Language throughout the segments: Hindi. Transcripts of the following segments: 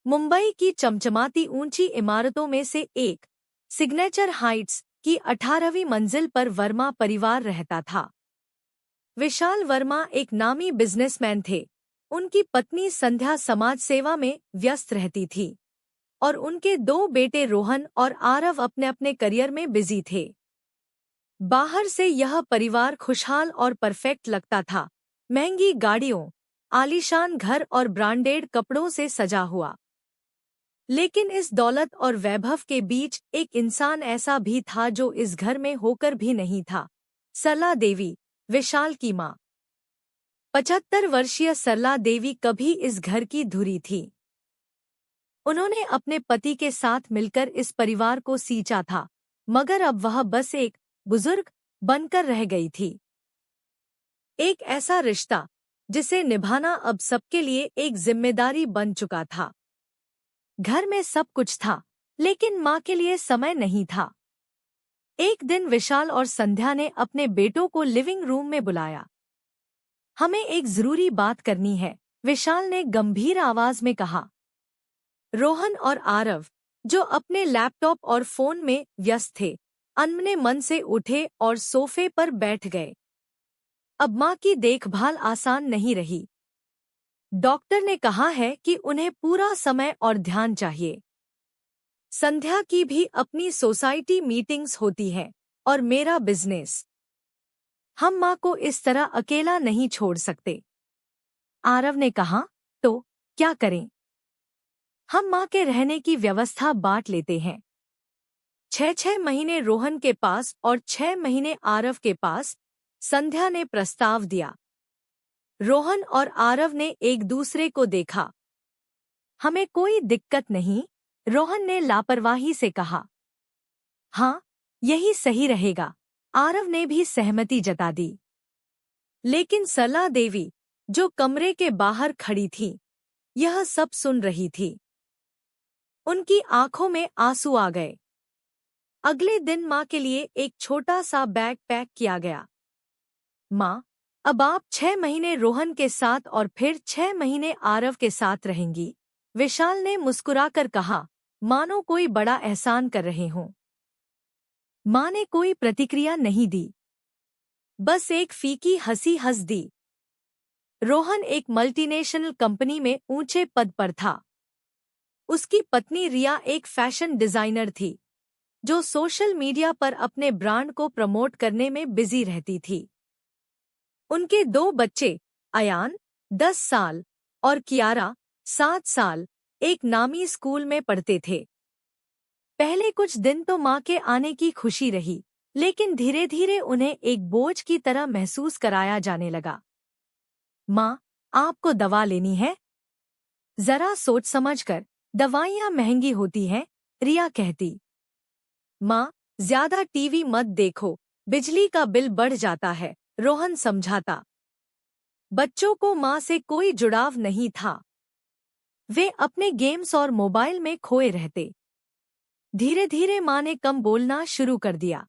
मुंबई की चमचमाती ऊंची इमारतों में से एक सिग्नेचर हाइट्स की 18वीं मंजिल पर वर्मा परिवार रहता था। विशाल वर्मा एक नामी बिजनेसमैन थे। उनकी पत्नी संध्या समाज सेवा में व्यस्त रहती थी और उनके दो बेटे रोहन और आरव अपने अपने करियर में बिजी थे। बाहर से यह परिवार खुशहाल और परफेक्ट लगता था, महंगी गाड़ियों, आलीशान घर और ब्रांडेड कपड़ों से सजा हुआ। लेकिन इस दौलत और वैभव के बीच एक इंसान ऐसा भी था जो इस घर में होकर भी नहीं था। सरला देवी, विशाल की माँ। 75 वर्षीय सरला देवी कभी इस घर की धुरी थी। उन्होंने अपने पति के साथ मिलकर इस परिवार को सींचा था, मगर अब वह बस एक बुजुर्ग बनकर रह गई थी। एक ऐसा रिश्ता जिसे निभाना अब सबके लिए एक जिम्मेदारी बन चुका था। घर में सब कुछ था, लेकिन माँ के लिए समय नहीं था। एक दिन विशाल और संध्या ने अपने बेटों को लिविंग रूम में बुलाया। हमें एक जरूरी बात करनी है, विशाल ने गंभीर आवाज में कहा। रोहन और आरव, जो अपने लैपटॉप और फोन में व्यस्त थे, अनमने मन से उठे और सोफे पर बैठ गए। अब माँ की देखभाल आसान नहीं रही। डॉक्टर ने कहा है कि उन्हें पूरा समय और ध्यान चाहिए। संध्या की भी अपनी सोसाइटी मीटिंग्स होती हैं और मेरा बिजनेस। हम माँ को इस तरह अकेला नहीं छोड़ सकते। आरव ने कहा, तो क्या करें? हम माँ के रहने की व्यवस्था बांट लेते हैं। 6 महीने रोहन के पास और 6 महीने आरव के पास, संध्या ने प्रस्ताव दिया। रोहन और आरव ने एक दूसरे को देखा। हमें कोई दिक्कत नहीं, रोहन ने लापरवाही से कहा। हाँ, यही सही रहेगा, आरव ने भी सहमति जता दी। लेकिन सरला देवी, जो कमरे के बाहर खड़ी थी, यह सब सुन रही थी। उनकी आंखों में आंसू आ गए। अगले दिन माँ के लिए एक छोटा सा बैग पैक किया गया। माँ, अब आप 6 महीने रोहन के साथ और फिर 6 महीने आरव के साथ रहेंगी, विशाल ने मुस्कुराकर कहा, मानो कोई बड़ा एहसान कर रहे हों। माँ ने कोई प्रतिक्रिया नहीं दी, बस एक फीकी हंसी हंस दी। रोहन एक मल्टीनेशनल कंपनी में ऊंचे पद पर था। उसकी पत्नी रिया एक फैशन डिजाइनर थी, जो सोशल मीडिया पर अपने ब्रांड को प्रमोट करने में बिजी रहती थी। उनके दो बच्चे, अयान 10 साल और कियारा 7 साल, एक नामी स्कूल में पढ़ते थे। पहले कुछ दिन तो माँ के आने की खुशी रही, लेकिन धीरे धीरे उन्हें एक बोझ की तरह महसूस कराया जाने लगा। माँ, आपको दवा लेनी है? जरा सोच समझकर, दवाइयाँ महंगी होती हैं, रिया कहती। माँ, ज्यादा टीवी मत देखो, बिजली का बिल बढ़ जाता है, रोहन समझाता। बच्चों को माँ से कोई जुड़ाव नहीं था। वे अपने गेम्स और मोबाइल में खोए रहते। धीरे धीरे माँ ने कम बोलना शुरू कर दिया।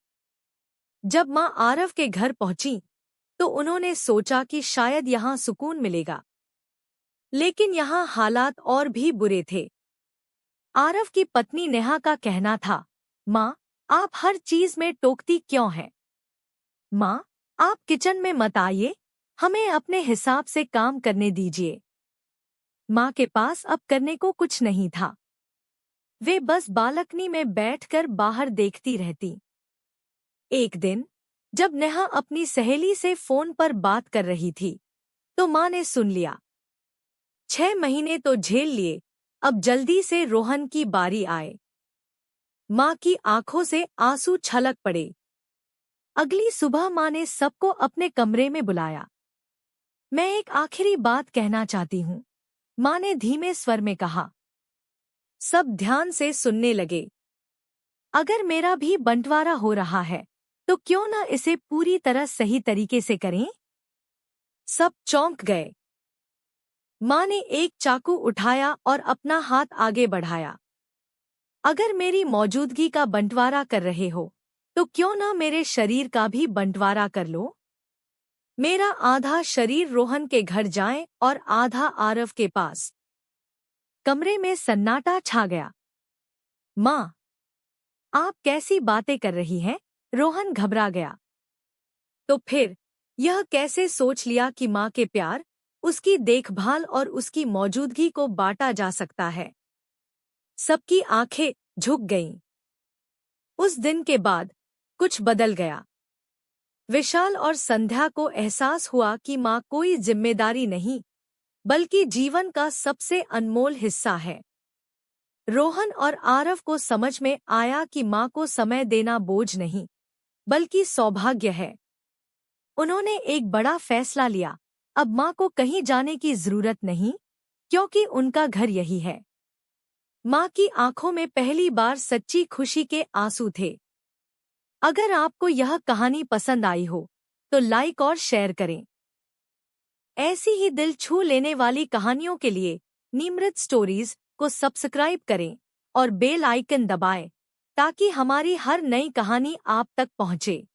जब माँ आरव के घर पहुंची, तो उन्होंने सोचा कि शायद यहाँ सुकून मिलेगा। लेकिन यहाँ हालात और भी बुरे थे। आरव की पत्नी नेहा का कहना था, माँ, आप हर चीज में टोकती क्यों हैं? माँ, आप किचन में मत आइए, हमें अपने हिसाब से काम करने दीजिए। माँ के पास अब करने को कुछ नहीं था। वे बस बालकनी में बैठकर बाहर देखती रहती। एक दिन, जब नेहा अपनी सहेली से फोन पर बात कर रही थी, तो माँ ने सुन लिया। 6 महीने तो झेल लिए, अब जल्दी से रोहन की बारी आए। माँ की आंखों से आंसू छलक पड़े। अगली सुबह माँ ने सबको अपने कमरे में बुलाया। मैं एक आखिरी बात कहना चाहती हूँ, माँ ने धीमे स्वर में कहा। सब ध्यान से सुनने लगे। अगर मेरा भी बंटवारा हो रहा है, तो क्यों न इसे पूरी तरह सही तरीके से करें? सब चौंक गए। माँ ने एक चाकू उठाया और अपना हाथ आगे बढ़ाया। अगर मेरी मौजूदगी का बंटवारा कर रहे हो, तो क्यों न मेरे शरीर का भी बंटवारा कर लो? मेरा आधा शरीर रोहन के घर जाए और आधा आरव के पास। कमरे में सन्नाटा छा गया। माँ, आप कैसी बातें कर रही हैं? रोहन घबरा गया। तो फिर यह कैसे सोच लिया कि माँ के प्यार, उसकी देखभाल और उसकी मौजूदगी को बांटा जा सकता है? सबकी आंखें झुक गईं। उस दिन के बाद कुछ बदल गया। विशाल और संध्या को एहसास हुआ कि माँ कोई जिम्मेदारी नहीं, बल्कि जीवन का सबसे अनमोल हिस्सा है। रोहन और आरव को समझ में आया कि माँ को समय देना बोझ नहीं, बल्कि सौभाग्य है। उन्होंने एक बड़ा फैसला लिया। अब माँ को कहीं जाने की जरूरत नहीं, क्योंकि उनका घर यही है। माँ की आंखों में पहली बार सच्ची खुशी के आंसू थे। अगर आपको यह कहानी पसंद आई हो, तो लाइक और शेयर करें। ऐसी ही दिल छू लेने वाली कहानियों के लिए निमृत स्टोरीज को सब्सक्राइब करें और बेल आइकन दबाएं, ताकि हमारी हर नई कहानी आप तक पहुंचे।